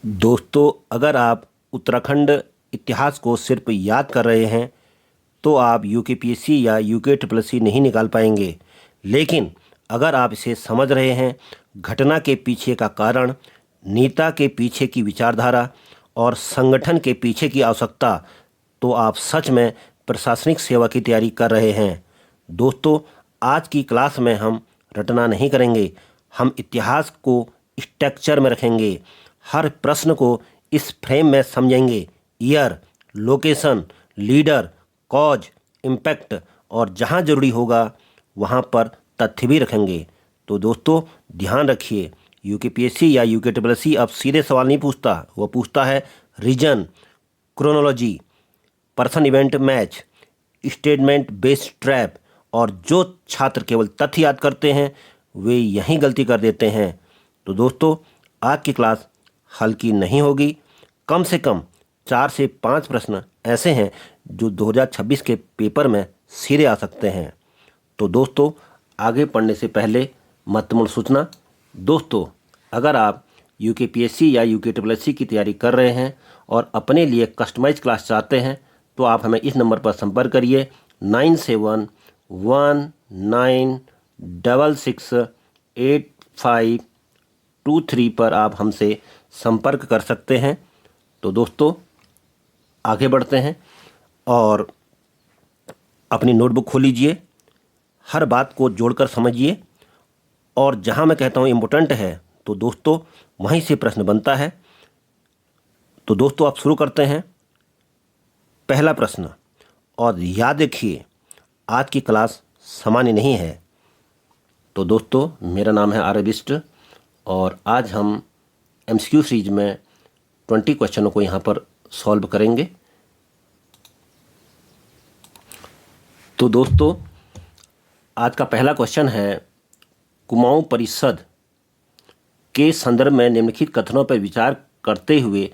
दोस्तों, अगर आप उत्तराखंड इतिहास को सिर्फ याद कर रहे हैं तो आप यूकेपीएससी या यूके ट्रिपल सी नहीं निकाल पाएंगे। लेकिन अगर आप इसे समझ रहे हैं, घटना के पीछे का कारण, नेता के पीछे की विचारधारा और संगठन के पीछे की आवश्यकता, तो आप सच में प्रशासनिक सेवा की तैयारी कर रहे हैं। दोस्तों, आज की क्लास में हम रटना नहीं करेंगे, हम इतिहास को स्ट्रक्चर में रखेंगे। हर प्रश्न को इस फ्रेम में समझेंगे। Year, location, leader, cause, impact और जहाँ जरूरी होगा वहाँ पर तथ्य भी रखेंगे। तो दोस्तों ध्यान रखिए, यूकेपीएससी या यूके ट्रिपल सी अब सीधे सवाल नहीं पूछता, वो पूछता है reason, chronology, person event match, statement based trap. और जो छात्र केवल तथ्य याद करते हैं वे यहीं गलती कर देते हैं। तो दोस्तों आज की क्लास हल्की नहीं होगी। कम से कम 4 से 5 प्रश्न ऐसे हैं जो 2026 के पेपर में सीधे आ सकते हैं। तो दोस्तों आगे पढ़ने से पहले महत्वपूर्ण सूचना। दोस्तों अगर आप यूकेपीएससी या यूके ट्रिपल एस सी की तैयारी कर रहे हैं और अपने लिए कस्टमाइज क्लास चाहते हैं तो आप हमें इस नंबर पर संपर्क करिए 9719668523 पर आप हमसे संपर्क कर सकते हैं। तो दोस्तों आगे बढ़ते हैं और अपनी नोटबुक खोल लीजिए, हर बात को जोड़कर समझिए और जहां मैं कहता हूं इम्पोर्टेंट है तो दोस्तों वहीं से प्रश्न बनता है। तो दोस्तों आप शुरू करते हैं। पहला प्रश्न, और याद रखिए आज की क्लास सामान्य नहीं है। तो दोस्तों मेरा नाम है आर्यबिस्ट और आज हम एमसीक्यू सीरीज में 20 क्वेश्चनों को यहाँ पर सॉल्व करेंगे। तो दोस्तों आज का पहला क्वेश्चन है, कुमाऊं परिषद के संदर्भ में निम्नलिखित कथनों पर विचार करते हुए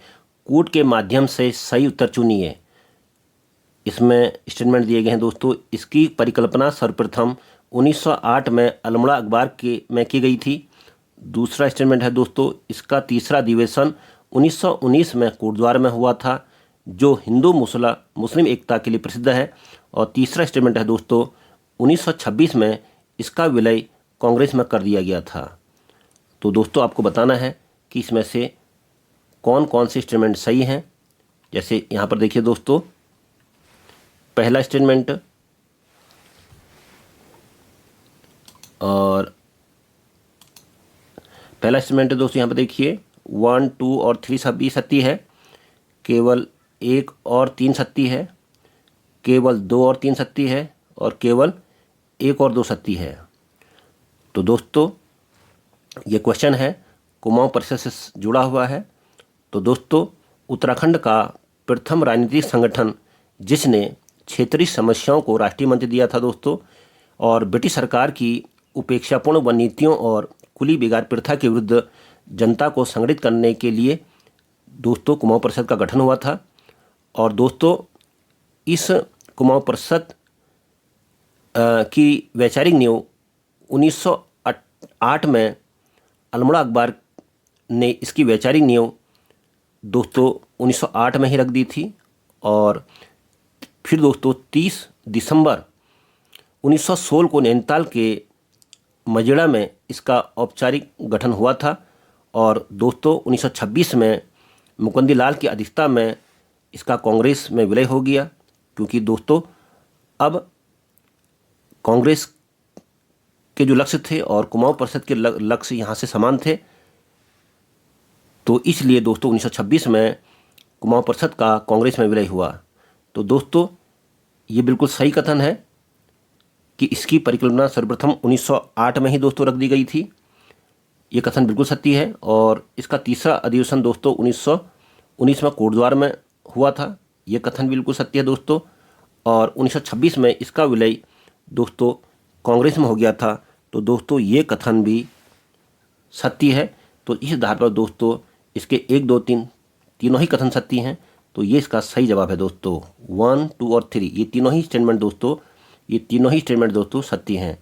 कूट के माध्यम से सही उत्तर चुनिए। इसमें स्टेटमेंट दिए गए हैं दोस्तों। इसकी परिकल्पना सर्वप्रथम 1908 में अल्मोड़ा अखबार में की गई थी। दूसरा स्टेटमेंट है दोस्तों, इसका तीसरा अधिवेशन 1919 में कोटद्वार में हुआ था जो हिंदू मुस्लिम एकता के लिए प्रसिद्ध है। और तीसरा स्टेटमेंट है दोस्तों, 1926 में इसका विलय कांग्रेस में कर दिया गया था। तो दोस्तों आपको बताना है कि इसमें से कौन कौन से स्टेटमेंट सही हैं। जैसे यहाँ पर देखिए दोस्तों, पहला स्टेटमेंट और पहला स्टेटमेंट है दोस्तों, यहाँ पर देखिए 1, 2 और 3 सभी सत्य है, केवल 1 और 3 सत्य है, केवल 2 और 3 सत्य है और केवल 1 और 2 सत्य है। तो दोस्तों ये क्वेश्चन है कुमाऊं परिषद से जुड़ा हुआ है। तो दोस्तों उत्तराखंड का प्रथम राजनीतिक संगठन जिसने क्षेत्रीय समस्याओं को राष्ट्रीय मंच दिया था दोस्तों, और ब्रिटिश सरकार की उपेक्षापूर्ण वन नीतियों और कुली बिगाड़ प्रथा के विरुद्ध जनता को संगठित करने के लिए दोस्तों कुमाऊं परिषद का गठन हुआ था। और दोस्तों इस कुमाऊं परिषद की वैचारिक नींव 1908 में अल्मोड़ा अखबार ने इसकी वैचारिक नींव दोस्तों 1908 में ही रख दी थी। और फिर दोस्तों 30 दिसंबर 1916 को नैनीताल के मजेड़ा में इसका औपचारिक गठन हुआ था। और दोस्तों 1926 में मुकुंदी लाल की अध्यक्षता में इसका कांग्रेस में विलय हो गया, क्योंकि दोस्तों अब कांग्रेस के जो लक्ष्य थे और कुमाऊं परिषद के लक्ष्य यहाँ से समान थे। तो इसलिए दोस्तों 1926 में कुमाऊं परिषद का कांग्रेस में विलय हुआ। तो दोस्तों ये बिल्कुल सही कथन है कि इसकी परिकल्पना सर्वप्रथम 1908 में ही दोस्तों रख दी गई थी। ये कथन बिल्कुल सत्य है। और इसका तीसरा अधिवेशन दोस्तों 1919 में कोटद्वार में हुआ था। ये कथन बिल्कुल सत्य है दोस्तों। और 1926 में इसका विलय दोस्तों कांग्रेस में हो गया था। तो दोस्तों ये कथन भी सत्य है। तो इस आधार पर दोस्तों इसके 1, 2, 3 तीनों ही कथन सत्य हैं। तो ये इसका सही जवाब है दोस्तों। 1, 2 और 3 ये तीनों ही स्टेटमेंट दोस्तों सत्य हैं।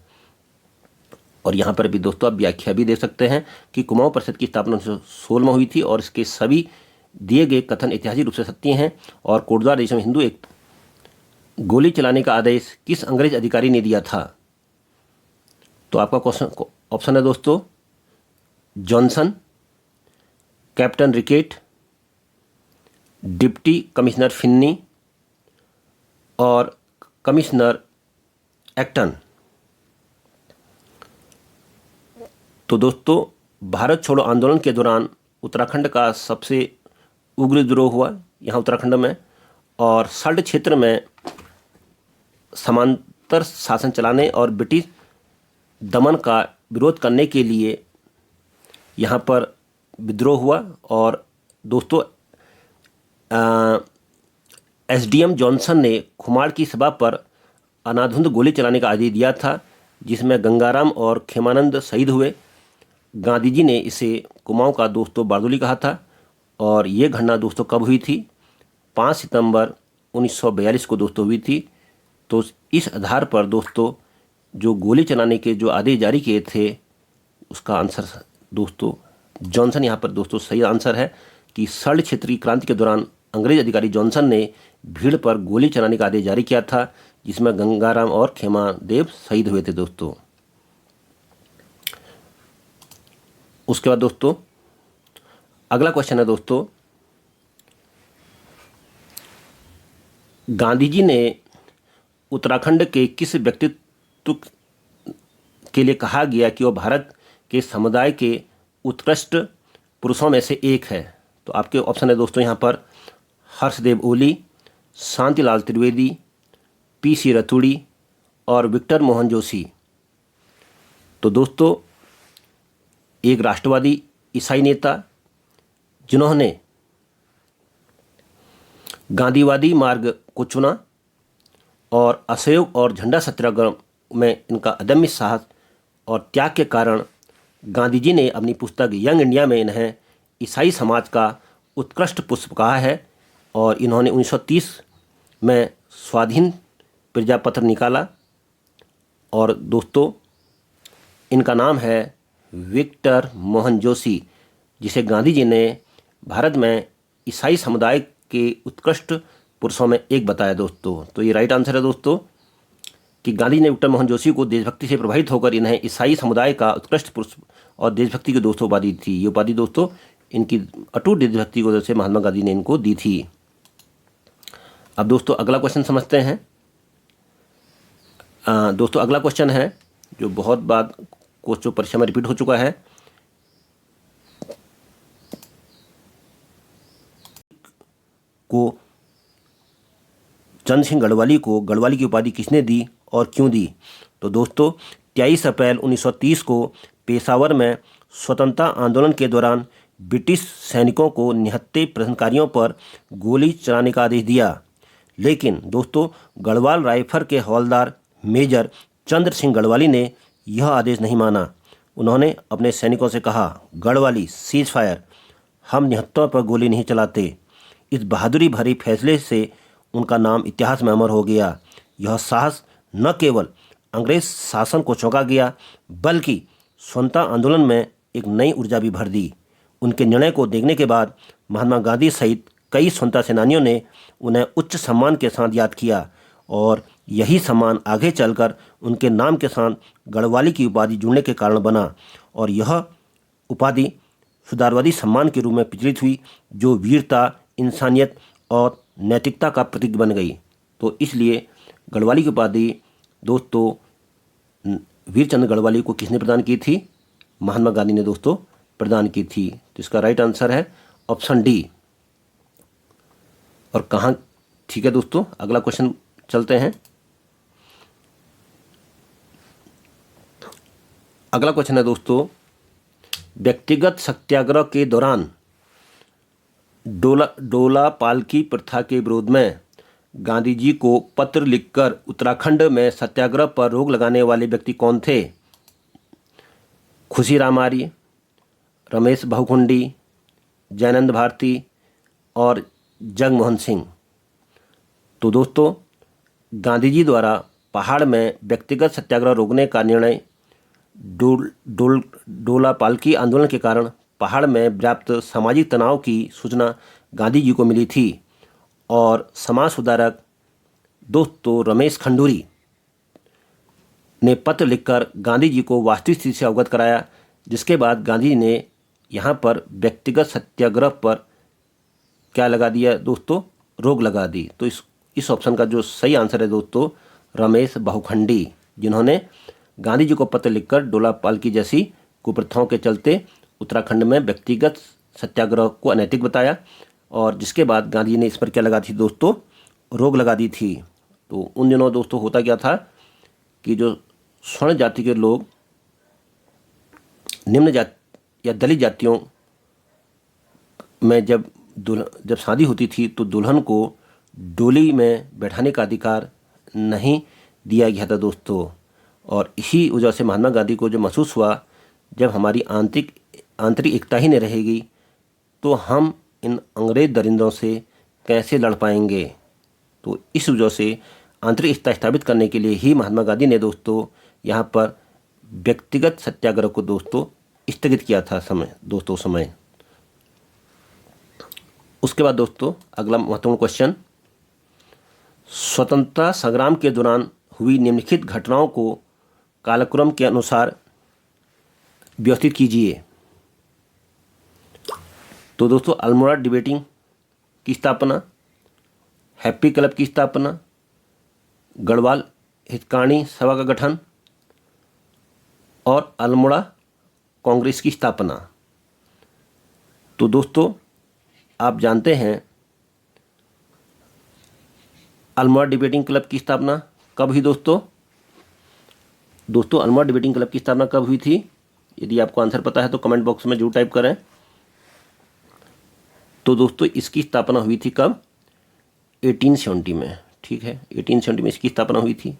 और यहाँ पर भी दोस्तों आप व्याख्या भी दे सकते हैं कि कुमाऊं परिषद की स्थापना 1916 में हुई थी और इसके सभी दिए गए कथन ऐतिहासिक रूप से सत्य हैं। और कोटद्वार देश में हिंदू एक गोली चलाने का आदेश किस अंग्रेज अधिकारी ने दिया था? तो आपका क्वेश्चन ऑप्शन है दोस्तों Johnson, captain रिकेट, deputy commissioner Finney और कमिश्नर एक्टन। तो दोस्तों भारत छोड़ो आंदोलन के दौरान उत्तराखंड का सबसे उग्र विद्रोह हुआ यहाँ उत्तराखंड में, और सल्ट क्षेत्र में समांतर शासन चलाने और ब्रिटिश दमन का विरोध करने के लिए यहाँ पर विद्रोह हुआ। और दोस्तों एसडीएम जॉनसन ने खुमाड़ की सभा पर अनाधुंध गोली चलाने का आदेश दिया था, जिसमें गंगाराम और खेमानंद शहीद हुए। गांधी जी ने इसे कुमाऊं का दोस्तों बारदोली कहा था। और ये घटना दोस्तों कब हुई थी? 5 सितंबर 1942 को दोस्तों हुई थी। तो इस आधार पर दोस्तों जो गोली चलाने के जो आदेश जारी किए थे उसका आंसर दोस्तों जॉनसन यहाँ पर दोस्तों सही आंसर है कि सल्ट क्षेत्र की क्रांति के दौरान अंग्रेज अधिकारी जॉनसन ने भीड़ पर गोली चलाने का आदेश जारी किया था, जिसमें गंगाराम और खेमादेव शहीद हुए थे दोस्तों। उसके बाद दोस्तों अगला क्वेश्चन है दोस्तों, गांधी जी ने उत्तराखंड के किस व्यक्तित्व के लिए कहा गया कि वह भारत के समुदाय के उत्कृष्ट पुरुषों में से एक है? तो आपके ऑप्शन है दोस्तों यहाँ पर हर्षदेव ओली, शांतिलाल त्रिवेदी, पीसी रतूड़ी और विक्टर मोहन जोशी। तो दोस्तों एक राष्ट्रवादी ईसाई नेता जिन्होंने गांधीवादी मार्ग को चुना और असहयोग और झंडा सत्याग्रह में इनका अदम्य साहस और त्याग के कारण गांधी जी ने अपनी पुस्तक यंग इंडिया में इन्हें ईसाई समाज का उत्कृष्ट पुष्प कहा है। और इन्होंने 1930 में स्वाधीन प्रजापत्र निकाला। और दोस्तों इनका नाम है विक्टर मोहन जोशी, जिसे गांधी जी ने भारत में ईसाई समुदाय के उत्कृष्ट पुरुषों में एक बताया दोस्तों। तो ये राइट आंसर है दोस्तों कि गांधी ने विक्टर मोहन जोशी को देशभक्ति से प्रभावित होकर इन्हें ईसाई समुदाय का उत्कृष्ट पुरुष और देशभक्ति की दोस्तों उपाधि थी। ये उपाधि दोस्तों इनकी अटूट देशभक्ति की वजह से महात्मा गांधी ने इनको दी थी। अब दोस्तों अगला क्वेश्चन समझते हैं। दोस्तों अगला क्वेश्चन है जो बहुत बार क्वेश्चन परीक्षा में रिपीट हो चुका है। को चंद्र सिंह गढ़वाली को गढ़वाली की उपाधि किसने दी और क्यों दी? तो दोस्तों 23 अप्रैल 1930 को पेशावर में स्वतंत्रता आंदोलन के दौरान ब्रिटिश सैनिकों को निहत्थे प्रदर्शनकारियों पर गोली चलाने का आदेश दिया। लेकिन दोस्तों गढ़वाल राइफल के हवलदार मेजर चंद्र सिंह गढ़वाली ने यह आदेश नहीं माना। उन्होंने अपने सैनिकों से कहा, गढ़वाली सीज फायर, हम निहत्थों पर गोली नहीं चलाते। इस बहादुरी भरे फैसले से उनका नाम इतिहास में अमर हो गया। यह साहस न केवल अंग्रेज शासन को चौंका गया बल्कि स्वतंत्रता आंदोलन में एक नई ऊर्जा भी भर दी। उनके निर्णय को देखने के बाद महात्मा गांधी सहित कई स्वतंत्रता सेनानियों ने उन्हें उच्च सम्मान के साथ याद किया और यही सम्मान आगे चलकर उनके नाम के साथ गढ़वाली की उपाधि जुड़ने के कारण बना और यह उपाधि सुधारवादी सम्मान के रूप में प्रचलित हुई, जो वीरता, इंसानियत और नैतिकता का प्रतीक बन गई। तो इसलिए गढ़वाली की उपाधि दोस्तों वीरचंद गढ़वाली को किसने प्रदान की थी? महात्मा गांधी ने दोस्तों प्रदान की थी। तो इसका राइट आंसर है ऑप्शन डी। और कहाँ ठीक है दोस्तों, अगला क्वेश्चन चलते हैं। अगला क्वेश्चन है दोस्तों, व्यक्तिगत सत्याग्रह के दौरान डोला पालकी प्रथा के विरोध में गांधी जी को पत्र लिखकर उत्तराखंड में सत्याग्रह पर रोक लगाने वाले व्यक्ति कौन थे? खुशीराम आर्य, रमेश बहुखुंडी, जयनंद भारती और जगमोहन सिंह। तो दोस्तों गांधी जी द्वारा पहाड़ में व्यक्तिगत सत्याग्रह रोकने का निर्णय डोला पालकी आंदोलन के कारण पहाड़ में व्याप्त सामाजिक तनाव की सूचना गांधी जी को मिली थी और समाज सुधारक दोस्तों रमेश खंडूरी ने पत्र लिखकर गांधी जी को वास्तविक स्थिति से अवगत कराया, जिसके बाद गांधी जी ने यहाँ पर व्यक्तिगत सत्याग्रह पर क्या लगा दिया दोस्तों, रोक लगा दी। तो इस ऑप्शन का जो सही आंसर है दोस्तों रमेश बहुखंडी, जिन्होंने गांधी जी को पत्र लिखकर डोला पालकी जैसी कुप्रथाओं के चलते उत्तराखंड में व्यक्तिगत सत्याग्रह को अनैतिक बताया और जिसके बाद गांधी जी ने इस पर क्या लगा थी दोस्तों, रोक लगा दी थी। तो उन दिनों दोस्तों होता क्या था कि जो स्वर्ण जाति के लोग निम्न जाति या दलित जातियों में जब शादी होती थी तो दुल्हन को डोली में बैठाने का अधिकार नहीं दिया गया था दोस्तों। और इसी वजह से महात्मा गांधी को जो महसूस हुआ, जब हमारी आंतरिक एकता ही नहीं रहेगी तो हम इन अंग्रेज दरिंदों से कैसे लड़ पाएंगे। तो इस वजह से आंतरिक एकता स्थापित करने के लिए ही महात्मा गांधी ने दोस्तों यहाँ पर व्यक्तिगत सत्याग्रह को दोस्तों स्थगित किया था समय। उसके बाद दोस्तों अगला महत्वपूर्ण क्वेश्चन, स्वतंत्रता संग्राम के दौरान हुई निम्नलिखित घटनाओं को कालक्रम के अनुसार व्यवस्थित कीजिए। तो दोस्तों अल्मोड़ा डिबेटिंग की स्थापना, हैप्पी क्लब की स्थापना, गढ़वाल हितकाणी सभा का गठन और अल्मोड़ा कांग्रेस की स्थापना। तो दोस्तों आप जानते हैं अल्मोड़ा डिबेटिंग क्लब की स्थापना कब हुई दोस्तों अल्मोड़ा डिबेटिंग क्लब की स्थापना कब हुई थी? यदि आपको आंसर पता है तो कमेंट बॉक्स में जरूर टाइप करें। तो दोस्तों इसकी स्थापना हुई थी कब? 1870 में। ठीक है, 1870 में इसकी स्थापना हुई थी।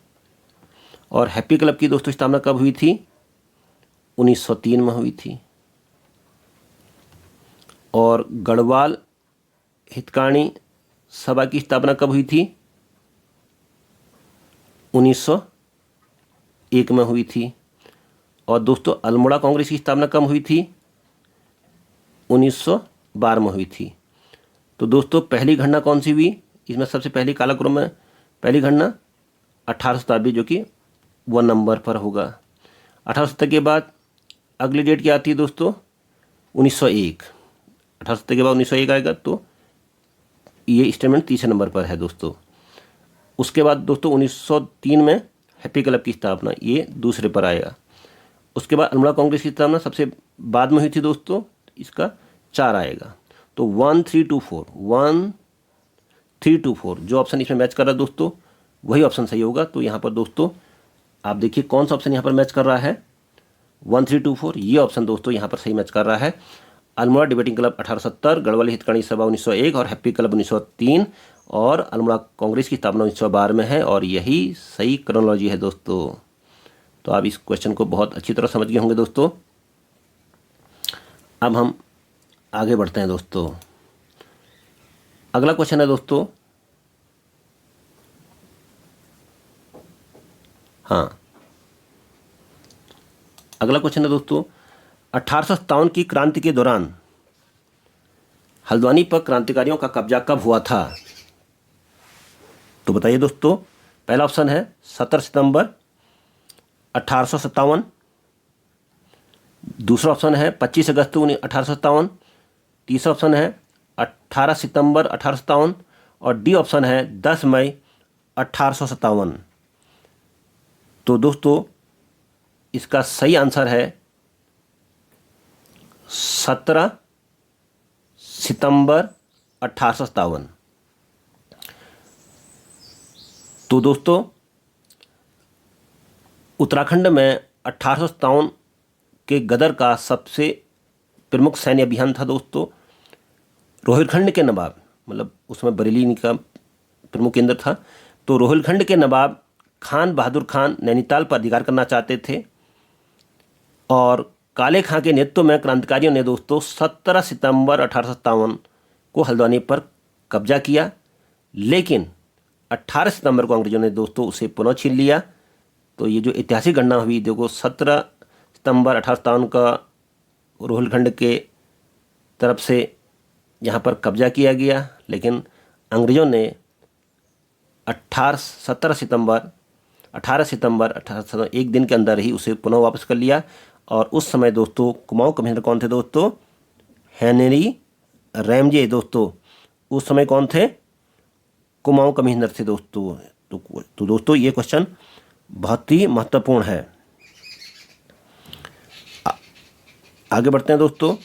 और हैप्पी क्लब की दोस्तों स्थापना कब हुई थी? 1903 में हुई थी। और गढ़वाल हितकाणी सभा की स्थापना कब हुई थी? 1901 में हुई थी। और दोस्तों अल्मोड़ा कांग्रेस की स्थापना कब हुई थी? 1912 में हुई थी। तो दोस्तों पहली घटना कौन सी हुई इसमें? सबसे पहली कालक्रम में पहली घटना 18 शताब्दी, जो कि 1 नंबर पर होगा। 1870 के बाद अगली डेट क्या आती है दोस्तों? 1901। 1870 के बाद 1901 आएगा, तो ये स्टेटमेंट तीसरे नंबर पर है दोस्तों। उसके बाद दोस्तों 1903 में हैप्पी क्लब की स्थापना, ये दूसरे पर आएगा। उसके बाद अल्मोड़ा कांग्रेस की स्थापना सबसे बाद में हुई थी दोस्तों, इसका 4 आएगा। तो 1324 जो ऑप्शन इसमें मैच कर रहा है दोस्तों वही ऑप्शन सही होगा। तो यहाँ पर दोस्तों आप देखिए कौन सा ऑप्शन यहाँ पर मैच कर रहा है? 1324, ये ऑप्शन दोस्तों यहाँ पर सही मैच कर रहा है। अल्मोड़ा डिबेटिंग क्लब 1870, गढ़वाल हितकाणी सभा 1901 और हैप्पी क्लब 1903 और अल्मोड़ा कांग्रेस की स्थापना 1912 में है। और यही सही क्रोनोलॉजी है दोस्तों। तो आप इस क्वेश्चन को बहुत अच्छी तरह समझ गए होंगे दोस्तों। अब हम आगे बढ़ते हैं दोस्तों। अगला क्वेश्चन है दोस्तों, अगला क्वेश्चन है दोस्तों, 1857 की क्रांति के दौरान हल्द्वानी पर क्रांतिकारियों का कब्जा कब हुआ था? तो बताइए दोस्तों। पहला ऑप्शन है 17 सितंबर 1857, दूसरा ऑप्शन है 25 अगस्त 1857, तीसरा ऑप्शन है 18 सितंबर 1857 और डी ऑप्शन है 10 मई 1857। तो दोस्तों इसका सही आंसर है 17 सितंबर 1857। तो दोस्तों उत्तराखंड में 1857 के गदर का सबसे प्रमुख सैन्य अभियान था दोस्तों। रोहिलखंड के नवाब, मतलब उसमें बरेली का प्रमुख केंद्र था। तो रोहिलखंड के नवाब खान बहादुर खान नैनीताल पर अधिकार करना चाहते थे और काले खां के नेतृत्व में क्रांतिकारियों ने दोस्तों 17 सितंबर 1857 को हल्द्वानी पर कब्जा किया, लेकिन 18 सितंबर को अंग्रेजों ने दोस्तों उसे पुनः छीन लिया। तो ये जो ऐतिहासिक घटना हुई देखो, 17 सितंबर 1857 का रोहिलखंड के तरफ से यहाँ पर कब्जा किया गया, लेकिन अंग्रेज़ों ने 18 सितंबर 18 एक दिन के अंदर ही उसे पुनः वापस कर लिया। और उस समय दोस्तों कुमाऊं कमिश्नर कौन थे दोस्तों? हेनरी रैमजे दोस्तों उस समय कौन थे? कुमाऊं कमिश्नर थे दोस्तों। तो दोस्तों ये क्वेश्चन बहुत ही महत्वपूर्ण है। आगे बढ़ते हैं दोस्तों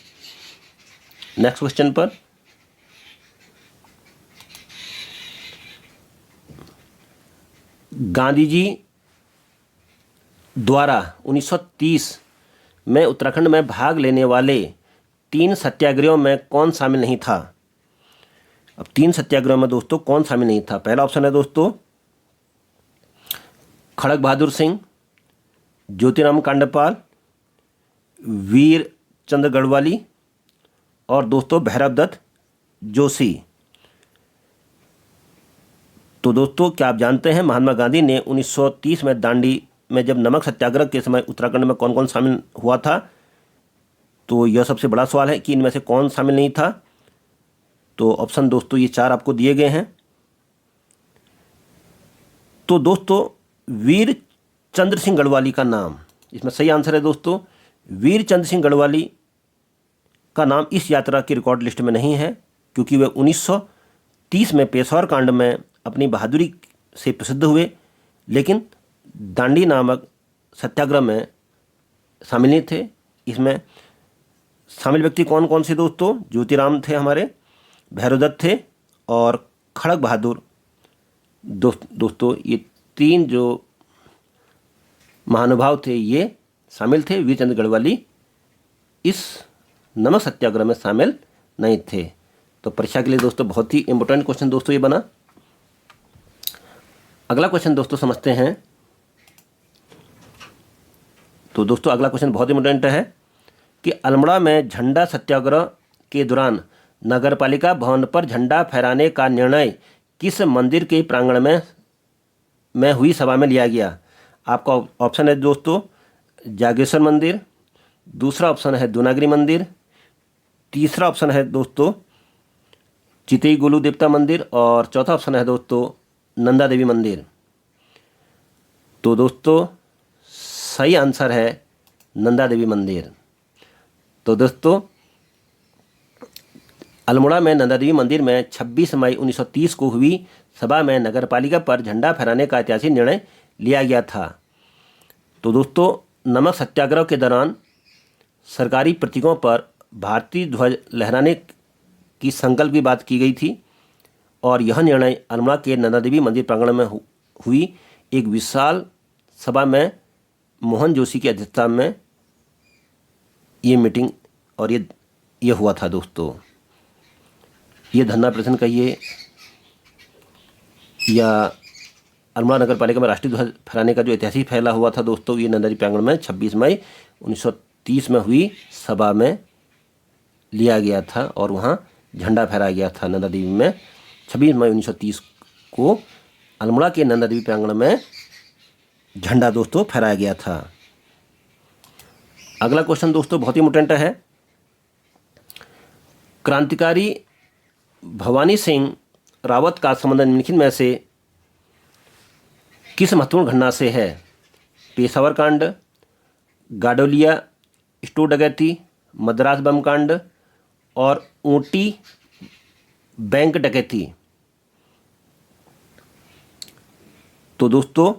नेक्स्ट क्वेश्चन पर। गांधी जी द्वारा 1930 में उत्तराखंड में भाग लेने वाले 3 सत्याग्रहों में कौन शामिल नहीं था? अब 3 सत्याग्रहों में दोस्तों कौन शामिल नहीं था? पहला ऑप्शन है दोस्तों खड़ग बहादुर सिंह, ज्योतिराम कांडपाल, वीर चंद्र गढ़वाली और दोस्तों भैरव दत्त जोशी। तो दोस्तों क्या आप जानते हैं महात्मा गांधी ने 1930 में दांडी में जब नमक सत्याग्रह के समय उत्तराखंड में कौन कौन शामिल हुआ था? तो यह सबसे बड़ा सवाल है कि इनमें से कौन शामिल नहीं था। तो ऑप्शन दोस्तों ये 4 आपको दिए गए हैं। तो दोस्तों वीर चंद्र सिंह गढ़वाली का नाम इसमें सही आंसर है दोस्तों। वीर चंद्र सिंह गढ़वाली का नाम इस यात्रा की रिकॉर्ड लिस्ट में नहीं है, क्योंकि वे 1930 में पेशवार कांड में अपनी बहादुरी से प्रसिद्ध हुए, लेकिन दांडी नामक सत्याग्रह में शामिल नहीं थे। इसमें शामिल व्यक्ति कौन कौन से दोस्तों? ज्योतिराम थे हमारे, भैरवदत्त थे और खड़ग बहादुर। दोस्तों ये 3 जो महानुभाव थे ये शामिल थे। वीरचंद्र गढ़वाली इस नमक सत्याग्रह में शामिल नहीं थे। तो परीक्षा के लिए दोस्तों बहुत ही इंपॉर्टेंट क्वेश्चन दोस्तों ये बना। अगला क्वेश्चन दोस्तों समझते हैं। तो दोस्तों अगला क्वेश्चन बहुत इंपॉर्टेंट है कि अल्मोड़ा में झंडा सत्याग्रह के दौरान नगरपालिका भवन पर झंडा फहराने का निर्णय किस मंदिर के प्रांगण में हुई सभा में लिया गया? आपका ऑप्शन है दोस्तों जागेश्वर मंदिर, दूसरा ऑप्शन है दूनागिरी मंदिर, तीसरा ऑप्शन है दोस्तों चितई गोलू देवता मंदिर और चौथा ऑप्शन है दोस्तों नंदा देवी मंदिर। तो दोस्तों सही आंसर है नंदा देवी मंदिर। तो दोस्तों अल्मोड़ा में नंदा देवी मंदिर में 26 मई 1930 को हुई सभा में नगरपालिका पर झंडा फहराने का ऐतिहासिक निर्णय लिया गया था। तो दोस्तों नमक सत्याग्रह के दौरान सरकारी प्रतीकों पर भारतीय ध्वज लहराने की संकल्प की बात की गई थी और यह निर्णय अल्मोड़ा के नंदा देवी मंदिर प्रांगण में हुई एक विशाल सभा में मोहन जोशी की अध्यक्षता में ये मीटिंग और ये हुआ था दोस्तों। ये धरना प्रदर्शन कहिए या अल्मोड़ा नगर पालिका में राष्ट्रीय ध्वज फहराने का जो ऐतिहासिक फैला हुआ था दोस्तों, ये नंदा देवी प्रांगण में 26 मई 1930 में हुई सभा में लिया गया था और वहाँ झंडा फहराया गया था। नंदा देवी में 26 मई 1930 को अल्मोड़ा के नंदा देवी प्रांगण में झंडा दोस्तों फहराया गया था। अगला क्वेश्चन दोस्तों बहुत ही इंपॉर्टेंट है। क्रांतिकारी भवानी सिंह रावत का संबंध निम्नलिखित में से किस महत्वपूर्ण घटना से है? पेशावर कांड, गाडोलिया स्टोर डकैती, मद्रास बम कांड और ऊटी बैंक डकैती। तो दोस्तों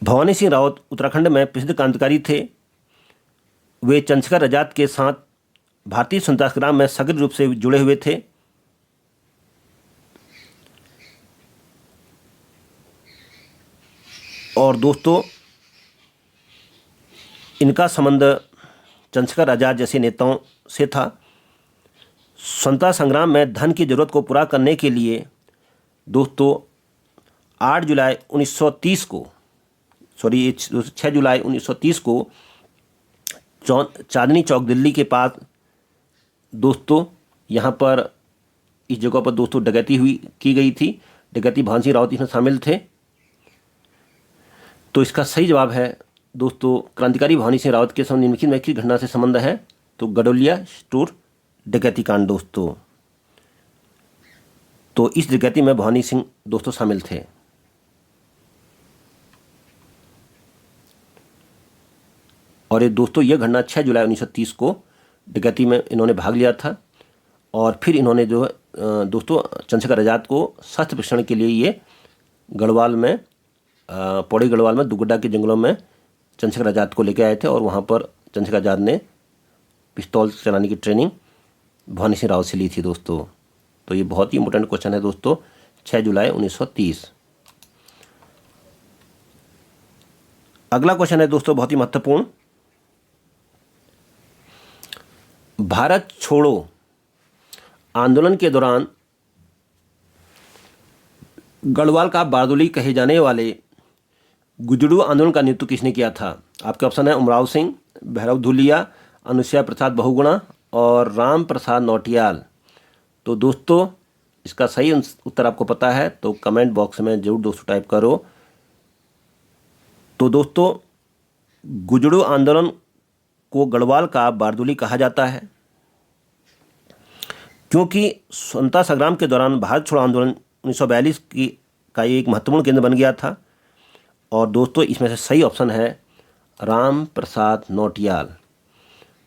भवानी सिंह रावत उत्तराखंड में प्रसिद्ध क्रांतिकारी थे। वे चंद्रशेखर आजाद के साथ भारतीय स्वतंत्रता संग्राम में सक्रिय रूप से जुड़े हुए थे। और दोस्तों इनका संबंध चंद्रशेखर आजाद जैसे नेताओं से था। स्वतंत्रता संग्राम में धन की जरूरत को पूरा करने के लिए दोस्तों 6 जुलाई 1930 को चांदनी चौक दिल्ली के पास दोस्तों यहाँ पर इस जगह पर दोस्तों डकैती की गई थी। डकैती भवानी सिंह रावत इसमें शामिल थे। तो इसका सही जवाब है दोस्तों क्रांतिकारी भवानी सिंह रावत के समय निम्नलिखित में किस घटना से संबंध है? तो गडोलिया स्टोर डकैती कांड दोस्तों। तो इस डकैती में भवानी सिंह दोस्तों शामिल थे। और ये दोस्तों यह घटना 6 जुलाई 1930 को डकैती में इन्होंने भाग लिया था। और फिर इन्होंने जो दोस्तों चंद्रशेखर आज़ाद को शस्त्र प्रशिक्षण के लिए ये गढ़वाल में पौड़ी गढ़वाल में दुगड्डा के जंगलों में चंद्रशेखर आज़ाद को लेकर आए थे। और वहाँ पर चंद्रशेखर आज़ाद ने पिस्तौल चलाने की ट्रेनिंग भवानी सिंह रावत से ली थी दोस्तों। तो ये बहुत ही इंपॉर्टेंट क्वेश्चन है दोस्तों, 6 जुलाई 1930। अगला क्वेश्चन है दोस्तों बहुत ही महत्वपूर्ण। भारत छोड़ो आंदोलन के दौरान गढ़वाल का बारदोली कहे जाने वाले गुजरू आंदोलन का नेतृत्व किसने किया था? आपके ऑप्शन है उमराव सिंह, भैरव धुलिया, अनुसुईया प्रसाद बहुगुणा और राम प्रसाद नौटियाल। तो दोस्तों इसका सही उत्तर आपको पता है तो कमेंट बॉक्स में जरूर दोस्तों टाइप करो। तो दोस्तों गुजरू आंदोलन को गढ़वाल का बारदोली कहा जाता है क्योंकि स्वतंत्रता संग्राम के दौरान भारत छोड़ो आंदोलन 1942 का एक महत्वपूर्ण केंद्र बन गया था। और दोस्तों इसमें से सही ऑप्शन है राम प्रसाद नौटियाल।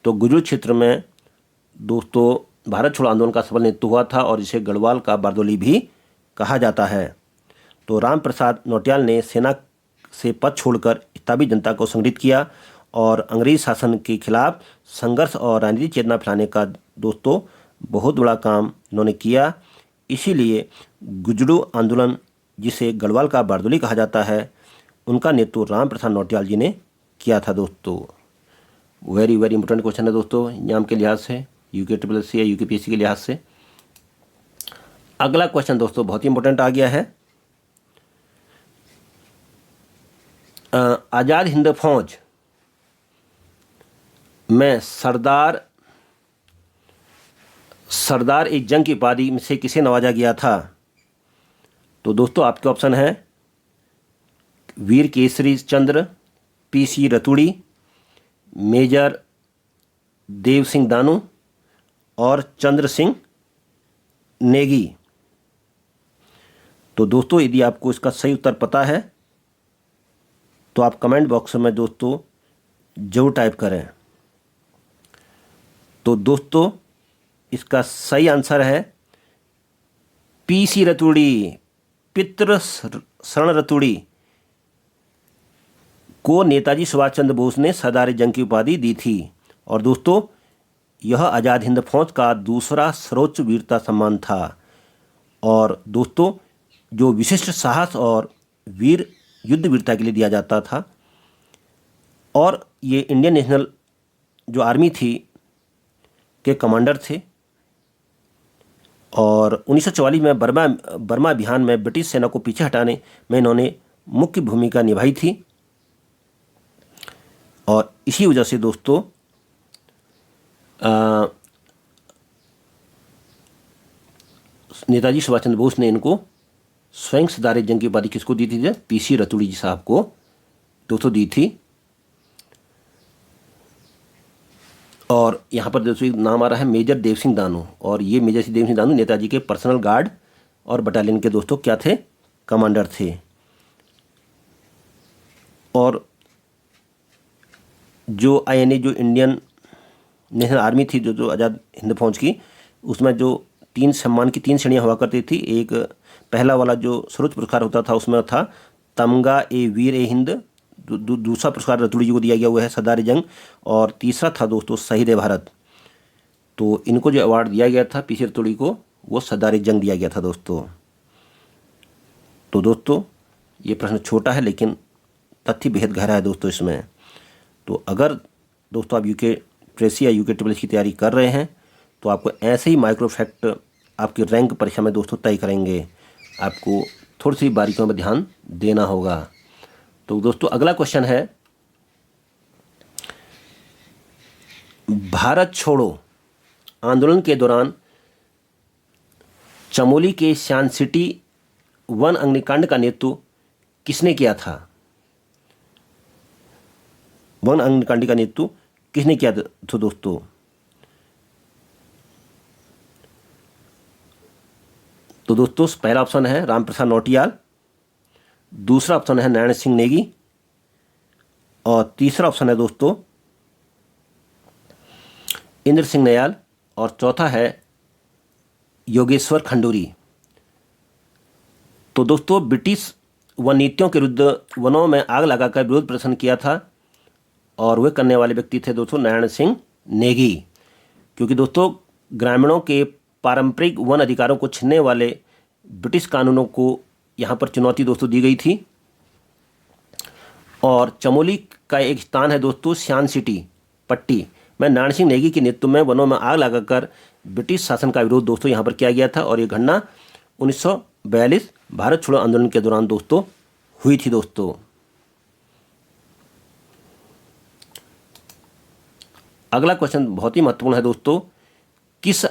तो गुजरू क्षेत्र में दोस्तों भारत छोड़ो आंदोलन का सफल नेतृत्व हुआ था और इसे गढ़वाल का बारदोली भी कहा जाता है। तो राम प्रसाद नौटियाल ने सेना से पद छोड़कर स्थापित जनता को संगठित किया और अंग्रेज शासन के खिलाफ संघर्ष और राजनीतिक चेतना फैलाने का दोस्तों बहुत बड़ा काम इन्होंने किया। इसीलिए गुजरू आंदोलन जिसे गढ़वाल का बारदोली कहा जाता है उनका नेतृत्व राम प्रसाद नौटियाल जी ने किया था दोस्तों। वेरी वेरी इंपॉर्टेंट क्वेश्चन है दोस्तों एग्जाम के लिहाज से, UKSSC या UKPSC के लिहाज से। अगला क्वेश्चन दोस्तों बहुत ही इंपॉर्टेंट आ गया है। आज़ाद हिंद फौज में सरदार एक जंग की उपाधि से किसे नवाजा गया था? तो दोस्तों आपके ऑप्शन है वीर केसरी चंद्र, PC रतुड़ी, मेजर देव सिंह दानू और चंद्र सिंह नेगी। तो दोस्तों यदि आपको इसका सही उत्तर पता है तो आप कमेंट बॉक्स में दोस्तों जरूर टाइप करें। तो दोस्तों इसका सही आंसर है PC रतुड़ी, पितृ शरण रतुड़ी को नेताजी सुभाष चंद्र बोस ने सरदार जंग की उपाधि दी थी। और दोस्तों यह आज़ाद हिंद फौज का दूसरा सर्वोच्च वीरता सम्मान था। और दोस्तों जो विशिष्ट साहस और वीर युद्ध वीरता के लिए दिया जाता था। और ये इंडियन नेशनल जो आर्मी थी के कमांडर थे। और 1944 में बर्मा अभियान में ब्रिटिश सेना को पीछे हटाने में इन्होंने मुख्य भूमिका निभाई थी। और इसी वजह से दोस्तों नेताजी सुभाष चंद्र बोस ने इनको स्वयं सरदार जंग की उपाधि किसको दी थी? PC रतुड़ी जी साहब को दोस्तों दी थी। और यहाँ पर दोस्तों एक नाम आ रहा है मेजर देव सिंह दानू। और ये मेजर देव सिंह दानू नेताजी के पर्सनल गार्ड और बटालियन के दोस्तों क्या थे? कमांडर थे। और जो INA जो इंडियन नेशनल आर्मी थी जो आज़ाद हिंद फौज की, उसमें जो 3 सम्मान की 3 श्रेणियाँ हुआ करती थी। एक पहला वाला जो सर्वोच्च पुरस्कार होता था उसमें था तमगा ए वीर ए हिंद। दूसरा पुरस्कार रतुड़ी जी को दिया गया हुआ है सरदार जंग। और तीसरा था दोस्तों शहीद भारत। तो इनको जो अवार्ड दिया गया था PC रतुड़ी को वो सरदार जंग दिया गया था दोस्तों। तो दोस्तों ये प्रश्न छोटा है लेकिन तथ्य बेहद गहरा है दोस्तों इसमें। तो अगर दोस्तों आप UKPSC या UKSSC की तैयारी कर रहे हैं तो आपको ऐसे ही माइक्रो फैक्ट आपकी रैंक परीक्षा में दोस्तों तय करेंगे। आपको थोड़ी सी बारीकियों में ध्यान देना होगा। तो दोस्तों अगला क्वेश्चन है भारत छोड़ो आंदोलन के दौरान चमोली के शान सिटी वन अग्निकांड का नेतृत्व किसने किया था? वन अग्निकांड का नेतृत्व किसने किया था दोस्तों? तो दोस्तों पहला ऑप्शन है रामप्रसाद नौटियाल, दूसरा ऑप्शन है नारायण सिंह नेगी, और तीसरा ऑप्शन है दोस्तों इंद्र सिंह नयाल, और चौथा है योगेश्वर खंडूरी। तो दोस्तों ब्रिटिश वन नीतियों के विरुद्ध वनों में आग लगाकर विरोध प्रदर्शन किया था, और वे करने वाले व्यक्ति थे दोस्तों नारायण सिंह नेगी। क्योंकि दोस्तों ग्रामीणों के पारंपरिक वन अधिकारों को छीनने वाले ब्रिटिश कानूनों को यहाँ पर चुनौती दोस्तों दी गई थी। और चमोली का एक स्थान है दोस्तों सियान सिटी पट्टी में नारायण सिंह नेगी के नेतृत्व में वनों में आग लगाकर ब्रिटिश शासन का विरोध दोस्तों यहाँ पर किया गया था, और ये घटना 1942 भारत छोड़ो आंदोलन के दौरान दोस्तों हुई थी दोस्तों। अगला क्वेश्चन बहुत ही महत्वपूर्ण है दोस्तों, किस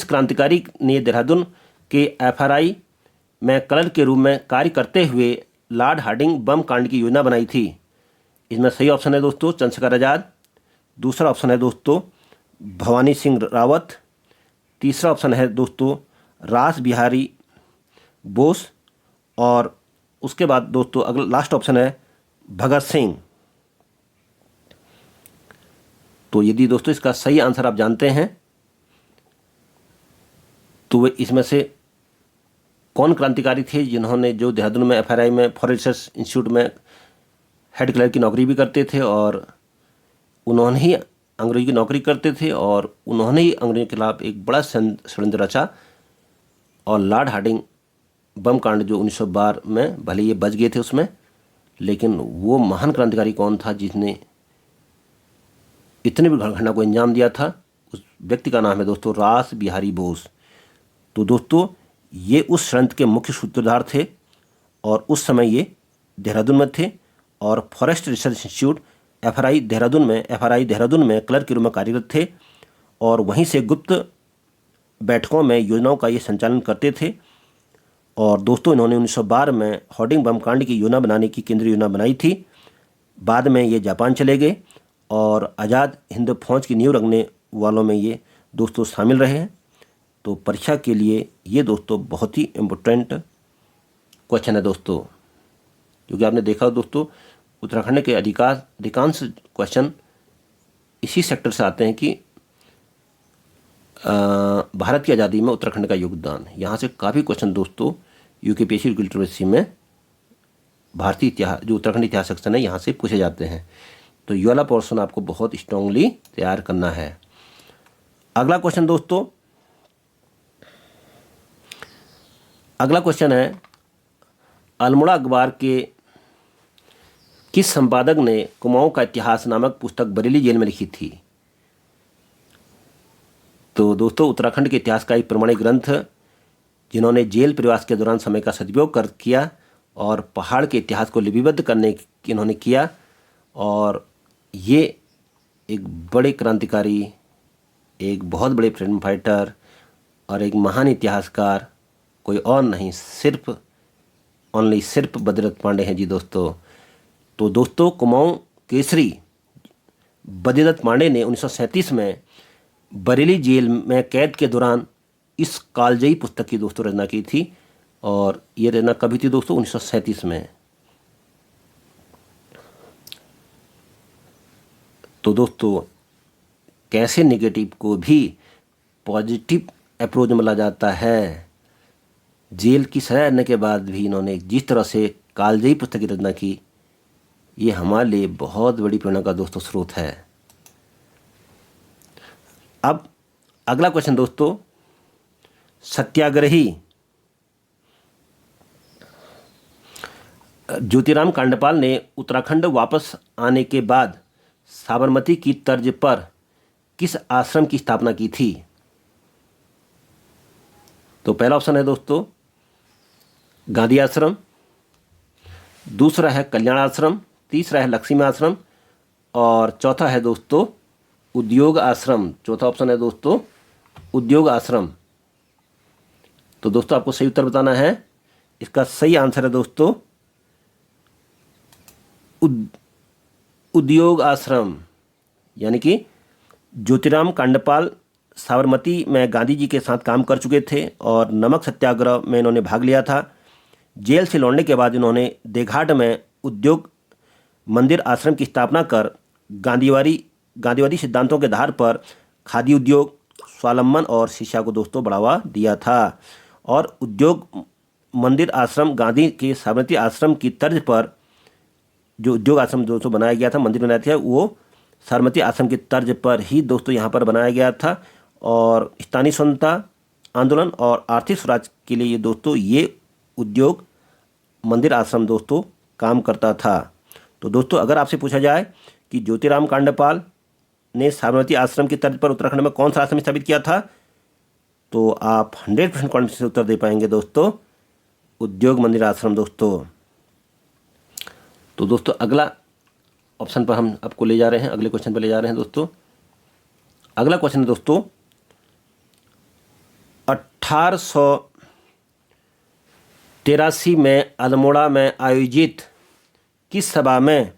क्रांतिकारी ने देहरादून के एफआरआई में क्लर्क के रूप में कार्य करते हुए लॉर्ड हार्डिंग बम कांड की योजना बनाई थी? इसमें सही ऑप्शन है दोस्तों चंद्रशेखर आजाद, दूसरा ऑप्शन है दोस्तों भवानी सिंह रावत, तीसरा ऑप्शन है दोस्तों रास बिहारी बोस, और उसके बाद दोस्तों अगला लास्ट ऑप्शन है भगत सिंह। तो यदि दोस्तों इसका सही आंसर आप जानते हैं तो वे इसमें से कौन क्रांतिकारी थे जिन्होंने जो देहरादून में एफआरआई में फॉरेस्ट रिसर्च इंस्टीट्यूट में हेड क्लर्क की नौकरी भी करते थे, और उन्होंने ही अंग्रेजी की नौकरी करते थे, और उन्होंने ही अंग्रेजों के खिलाफ एक बड़ा षड्यंत्र रचा, और लॉर्ड हार्डिंग बम कांड जो 1912 में भले ये बच गए थे उसमें, लेकिन वो महान क्रांतिकारी कौन था जिसने इतने भी घटना को अंजाम दिया था? उस व्यक्ति का नाम है दोस्तों रास बिहारी बोस। तो दोस्तों ये उस षड्यंत्र के मुख्य सूत्रधार थे, और उस समय ये देहरादून में थे, और forest research institute FRI Dehradun में क्लर्क के रूप में कार्यरत थे, और वहीं से गुप्त बैठकों में योजनाओं का ये संचालन करते थे। और दोस्तों इन्होंने 1912 में हार्डिंग बम कांड की योजना बनाने की केंद्रीय योजना बनाई थी। बाद में ये जापान चले गए, और आज़ाद हिंद फौज की नींव रखने वालों में ये दोस्तों शामिल रहे हैं। तो परीक्षा के लिए ये दोस्तों बहुत ही इम्पोर्टेंट क्वेश्चन है दोस्तों, क्योंकि आपने देखा दोस्तों उत्तराखंड के अधिकांश क्वेश्चन इसी सेक्टर से आते हैं कि भारत की आज़ादी में उत्तराखंड का योगदान। यहाँ से काफ़ी क्वेश्चन दोस्तों यूकेपीएससी लिटरेसी में भारतीय इतिहास जो उत्तराखंड इतिहास सेक्शन है यहाँ से पूछे जाते हैं। तो ये वाला पोर्शन आपको बहुत स्ट्रांगली तैयार करना है। अगला क्वेश्चन दोस्तों, अगला क्वेश्चन है अल्मोड़ा अखबार के किस संपादक ने कुमाऊं का इतिहास नामक पुस्तक बरेली जेल में लिखी थी? तो दोस्तों उत्तराखंड के इतिहास का एक प्रमाणिक ग्रंथ जिन्होंने जेल प्रवास के दौरान समय का सदुपयोग किया और पहाड़ के इतिहास को लिपिबद्ध करने की इन्होंने किया। और ये एक बड़े क्रांतिकारी, एक बहुत बड़े फ्रीडम फाइटर और एक महान इतिहासकार कोई और नहीं, सिर्फ बद्रीदत्त पांडे हैं जी दोस्तों। तो दोस्तों कुमाऊं केसरी बद्रीदत्त पांडे ने 1937 में बरेली जेल में कैद के दौरान इस कालजयी पुस्तक की दोस्तों रचना की थी। और ये रचना कभी थी दोस्तों? 1937 में। तो दोस्तों कैसे नेगेटिव को भी पॉजिटिव अप्रोच में ला जाता है। जेल की सजा करने के बाद भी इन्होंने जिस तरह से कालजयी पुस्तक की रचना की, ये हमारे लिए बहुत बड़ी प्रेरणा का दोस्तों स्रोत है। अब अगला क्वेश्चन दोस्तों, सत्याग्रही ज्योतिराम कांडपाल ने उत्तराखंड वापस आने के बाद साबरमती की तर्ज पर किस आश्रम की स्थापना की थी? तो पहला ऑप्शन है दोस्तों गांधी आश्रम, दूसरा है कल्याण आश्रम, तीसरा है लक्ष्मी आश्रम, और चौथा है दोस्तों उद्योग आश्रम। चौथा ऑप्शन है दोस्तों उद्योग आश्रम। तो दोस्तों आपको सही उत्तर बताना है। इसका सही आंसर है दोस्तों उद्योग आश्रम, यानी कि ज्योतिराम कांडपाल साबरमती में गांधी जी के साथ काम कर चुके थे और नमक सत्याग्रह में इन्होंने भाग लिया था। जेल से लौटने के बाद इन्होंने देघाट में उद्योग मंदिर आश्रम की स्थापना कर गांधीवादी सिद्धांतों के आधार पर खादी उद्योग, स्वावलंबन और शिक्षा को दोस्तों बढ़ावा दिया था। और उद्योग मंदिर आश्रम गांधी के साबरमती आश्रम की तर्ज पर जो उद्योग आश्रम दोस्तों बनाया गया था, मंदिर बनाया था, वो साबरमती आश्रम की तर्ज पर ही दोस्तों यहाँ पर बनाया गया था। और स्थानीय स्वतंत्रता आंदोलन और आर्थिक स्वराज के लिए ये दोस्तों ये उद्योग मंदिर आश्रम दोस्तों काम करता था। तो दोस्तों अगर आपसे पूछा जाए कि ज्योतिराम कांडपाल ने साबरमती आश्रम की तर्ज पर उत्तराखंड में कौन सा आश्रम स्थापित किया था, तो आप 100% कॉन्फिडेंस से उत्तर दे पाएंगे दोस्तों, उद्योग मंदिर आश्रम दोस्तों। तो दोस्तों अगला ऑप्शन पर हम आपको ले जा रहे हैं, अगले क्वेश्चन पर ले जा रहे हैं दोस्तों। अगला क्वेश्चन है दोस्तों, 1883 में अल्मोड़ा में आयोजित किस सभा में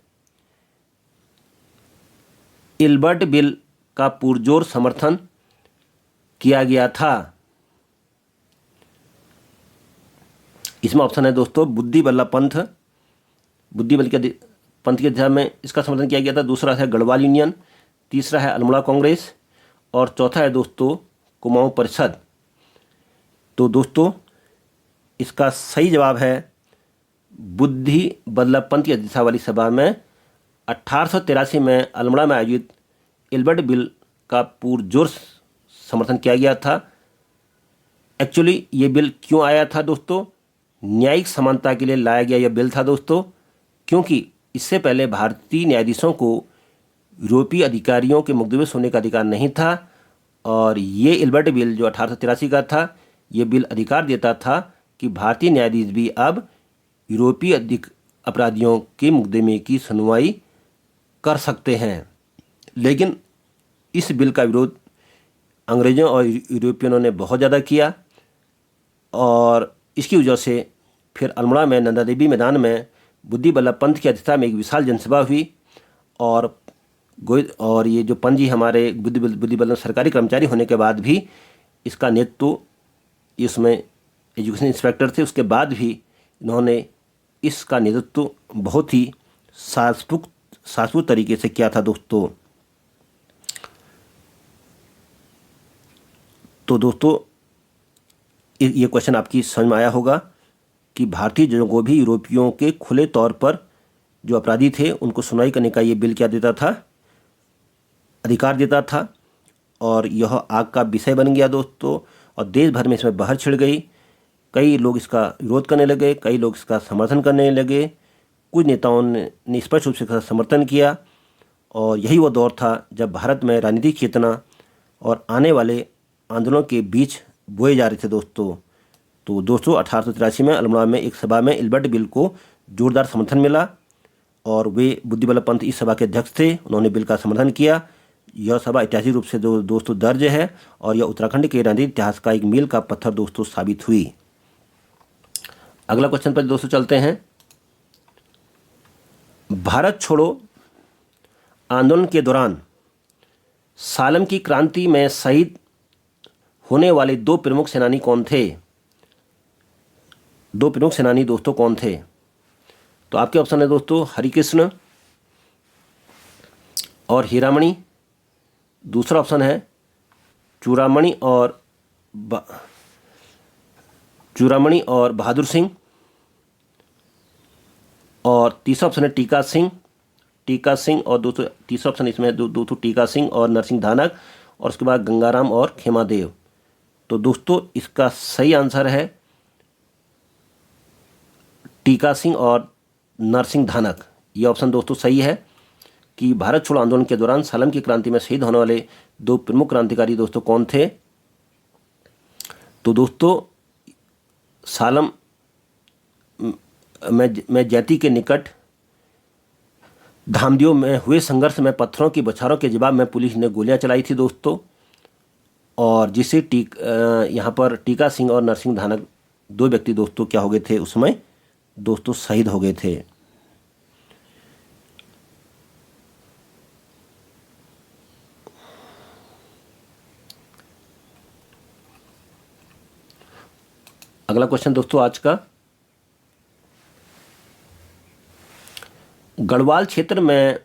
इल्बर्ट बिल का पुरजोर समर्थन किया गया था? इसमें ऑप्शन है दोस्तों, बुद्धि बल्लभ पंथ के दिशा में इसका समर्थन किया गया था। दूसरा है गढ़वाल यूनियन, तीसरा है अल्मोड़ा कांग्रेस और चौथा है दोस्तों कुमाऊं परिषद। तो दोस्तों इसका सही जवाब है बुद्धि बल्लभ पंथ की अध्यक्षता वाली सभा में 1883 में अल्मोड़ा में आयोजित इल्बर्ट बिल का पुरजोर समर्थन किया गया था। एक्चुअली ये बिल क्यों आया था दोस्तों? न्यायिक समानता के लिए लाया गया यह बिल था दोस्तों, क्योंकि इससे पहले भारतीय न्यायाधीशों को यूरोपीय अधिकारियों के मुकदमे होने का अधिकार नहीं था। और ये इल्बर्ट बिल जो 1883 का था, ये बिल अधिकार देता था कि भारतीय न्यायाधीश भी अब यूरोपीय अपराधियों के मुकदमे की सुनवाई कर सकते हैं। लेकिन इस बिल का विरोध अंग्रेज़ों और यूरोपियनों ने बहुत ज़्यादा किया और इसकी वजह से फिर अल्मोड़ा में नंदा देवी मैदान में बुद्धि बल्लभ पंथ की अध्यक्षता में एक विशाल जनसभा हुई। और ये जो पंत जी हमारे बुद्धि बल्लभ सरकारी कर्मचारी होने के बाद भी इसका नेतृत्व, इसमें एजुकेशन इंस्पेक्टर थे, उसके बाद भी इन्होंने इसका नेतृत्व बहुत ही सासपूत तरीके से किया था दोस्तों। तो दोस्तों ये क्वेश्चन आपकी समझ में आया होगा कि भारतीय जजों को भी यूरोपियों के खुले तौर पर जो अपराधी थे उनको सुनवाई करने का ये बिल क्या देता था? अधिकार देता था। और यह आग का विषय बन गया दोस्तों और देश भर में इसमें बहस छिड़ गई। कई लोग इसका विरोध करने लगे, कई लोग इसका समर्थन करने लगे, कुछ नेताओं ने स्पष्ट रूप से इसका समर्थन किया। और यही वो दौर था जब भारत में राजनीतिक चेतना और आने वाले आंदोलनों के बीच बोए जा रहे थे दोस्तों। तो दोस्तों 1883 में अल्मोड़ा में एक सभा में इल्बर्ट बिल को जोरदार समर्थन मिला और वे बुद्धि बल्लभ पंथ इस सभा के अध्यक्ष थे। उन्होंने बिल का समर्थन किया। यह सभा ऐतिहासिक रूप से दोस्तों दर्ज है और यह उत्तराखंड के राजनीतिक इतिहास का एक मील का पत्थर दोस्तों साबित हुई। अगला क्वेश्चन पर दोस्तों चलते हैं। भारत छोड़ो आंदोलन के दौरान सालम की क्रांति में शहीद होने वाले दो प्रमुख सेनानी कौन थे? दो प्रमुख सेनानी दोस्तों कौन थे? तो आपके ऑप्शन है दोस्तों हरिकृष्ण और हीरामणि। दूसरा ऑप्शन है चूड़ामणि और बहादुर सिंह। और तीसरा ऑप्शन है टीका सिंह और दोस्तों तीसरा ऑप्शन इसमें दोस्तों टीका सिंह और नरसिंह धानक और उसके बाद गंगाराम और खेमादेव। तो दोस्तों इसका सही आंसर है टीका सिंह और नरसिंह धानक। ये ऑप्शन दोस्तों सही है कि भारत छोड़ो आंदोलन के दौरान सालम की क्रांति में शहीद होने वाले दो प्रमुख क्रांतिकारी दोस्तों कौन थे? तो दोस्तों सालम में जैती के निकट धामदियो में हुए संघर्ष में पत्थरों की बौछारों के जवाब में पुलिस ने गोलियां चलाई थी दोस्तों, और जिससे यहाँ पर टीका सिंह और नरसिंह धानक दो व्यक्ति दोस्तों क्या हो गए थे, उसमें दोस्तों शहीद हो गए थे। अगला क्वेश्चन दोस्तों आज का, गढ़वाल क्षेत्र में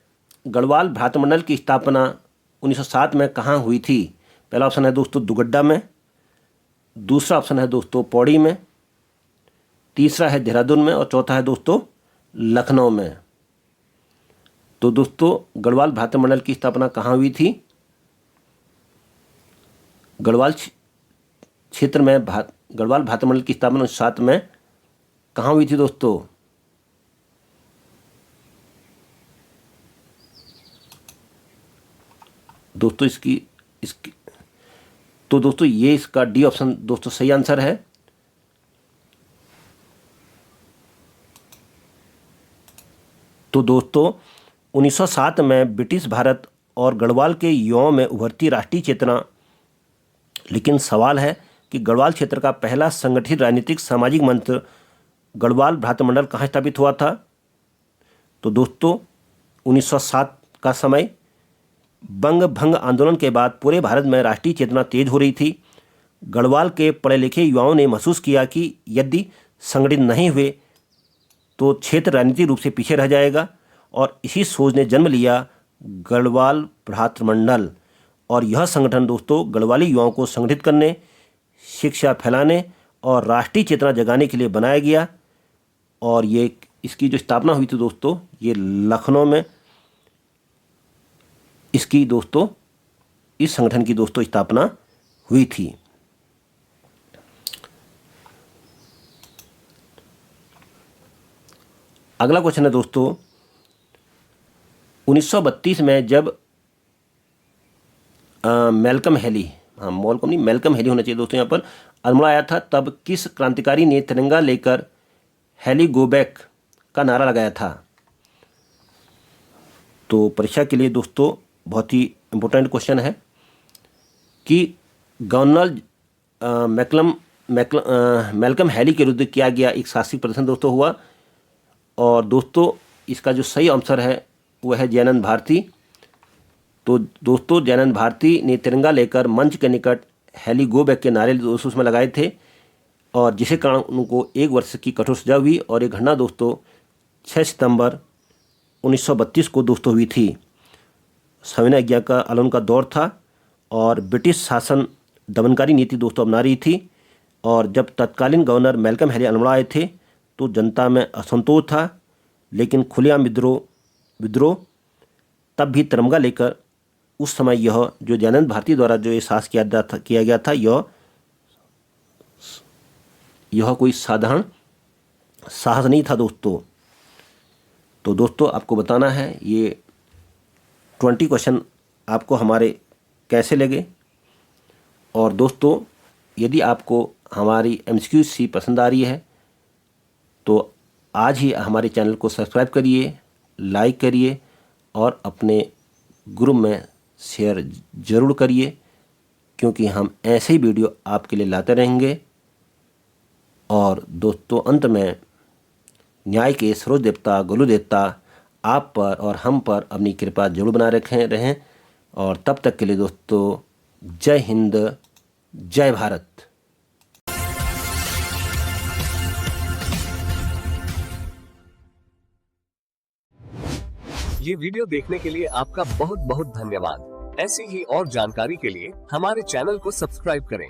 गढ़वाल भ्रातृमंडल की स्थापना 1907 में कहाँ हुई थी? पहला ऑप्शन है दोस्तों दुगड्डा में, दूसरा ऑप्शन है दोस्तों पौड़ी में, तीसरा है देहरादून में और चौथा है दोस्तों लखनऊ में। तो दोस्तों गढ़वाल भ्रातृमंडल की स्थापना कहाँ हुई थी? गढ़वाल क्षेत्र में गढ़वाल भ्रातृमंडल की स्थापना 1907 में कहाँ हुई थी दोस्तों? दोस्तों इसकी तो दोस्तों ये इसका डी ऑप्शन दोस्तों सही आंसर है। तो दोस्तों 1907 में ब्रिटिश भारत और गढ़वाल के युवाओं में उभरती राष्ट्रीय चेतना। लेकिन सवाल है कि गढ़वाल क्षेत्र का पहला संगठित राजनीतिक सामाजिक मंच गढ़वाल भ्रातृमंडल कहाँ स्थापित हुआ था? तो दोस्तों 1907 का समय बंग भंग आंदोलन के बाद पूरे भारत में राष्ट्रीय चेतना तेज हो रही थी। गढ़वाल के पढ़े लिखे युवाओं ने महसूस किया कि यदि संगठित नहीं हुए तो क्षेत्र राजनीतिक रूप से पीछे रह जाएगा, और इसी सोच ने जन्म लिया गढ़वाल भ्रातृमंडल। और यह संगठन दोस्तों गढ़वाली युवाओं को संगठित करने, शिक्षा फैलाने और राष्ट्रीय चेतना जगाने के लिए बनाया गया। और ये इसकी जो स्थापना हुई थी दोस्तों ये लखनऊ में इसकी दोस्तों इस संगठन की दोस्तों स्थापना हुई थी। अगला क्वेश्चन है दोस्तों 1932 में जब मैल्कम हेली, मैल्कम हेली होना चाहिए दोस्तों यहाँ पर, अल्मोड़ा आया था, तब किस क्रांतिकारी ने तिरंगा लेकर हेली गो बैक का नारा लगाया था? तो परीक्षा के लिए दोस्तों बहुत ही इम्पोर्टेंट क्वेश्चन है कि गवर्नर मैल्कम हेली के विरुद्ध किया गया एक साहसिक प्रदर्शन दोस्तों हुआ। और दोस्तों इसका जो सही आंसर है वह है जयानंद भारती। तो दोस्तों जयानंद भारती ने तिरंगा लेकर मंच के निकट हेली गो बैक के नारे दोस्तों उसमें लगाए थे, और जिसके कारण उनको 1 वर्ष की कठोर सजा हुई। और ये घटना दोस्तों 6 सितंबर 1932 को दोस्तों हुई थी। सविनय आज्ञा का आंदोलन का दौर था और ब्रिटिश शासन दमनकारी नीति दोस्तों अपना रही थी। और जब तत्कालीन गवर्नर मैल्कम हेली अल्मोड़ा आए थे तो जनता में असंतोष था, लेकिन खुलेआम विद्रोह तब भी तिरंगा लेकर उस समय यह जो जयानंद भारती द्वारा जो ये साहस किया गया था यह कोई साधारण साहस नहीं था दोस्तों। तो दोस्तों आपको बताना है ये 20 क्वेश्चन आपको हमारे कैसे लगे। और दोस्तों यदि आपको हमारी MCQ पसंद आ रही है तो आज ही हमारे चैनल को सब्सक्राइब करिए, लाइक करिए और अपने ग्रुप में शेयर ज़रूर करिए, क्योंकि हम ऐसे ही वीडियो आपके लिए लाते रहेंगे। और दोस्तों अंत में न्याय के सरोज देवता गुरु देवता आप पर और हम पर अपनी कृपा जरूर बना रखें रहें। और तब तक के लिए दोस्तों जय हिंद, जय भारत। ये वीडियो देखने के लिए आपका बहुत बहुत धन्यवाद। ऐसी ही और जानकारी के लिए हमारे चैनल को सब्सक्राइब करें।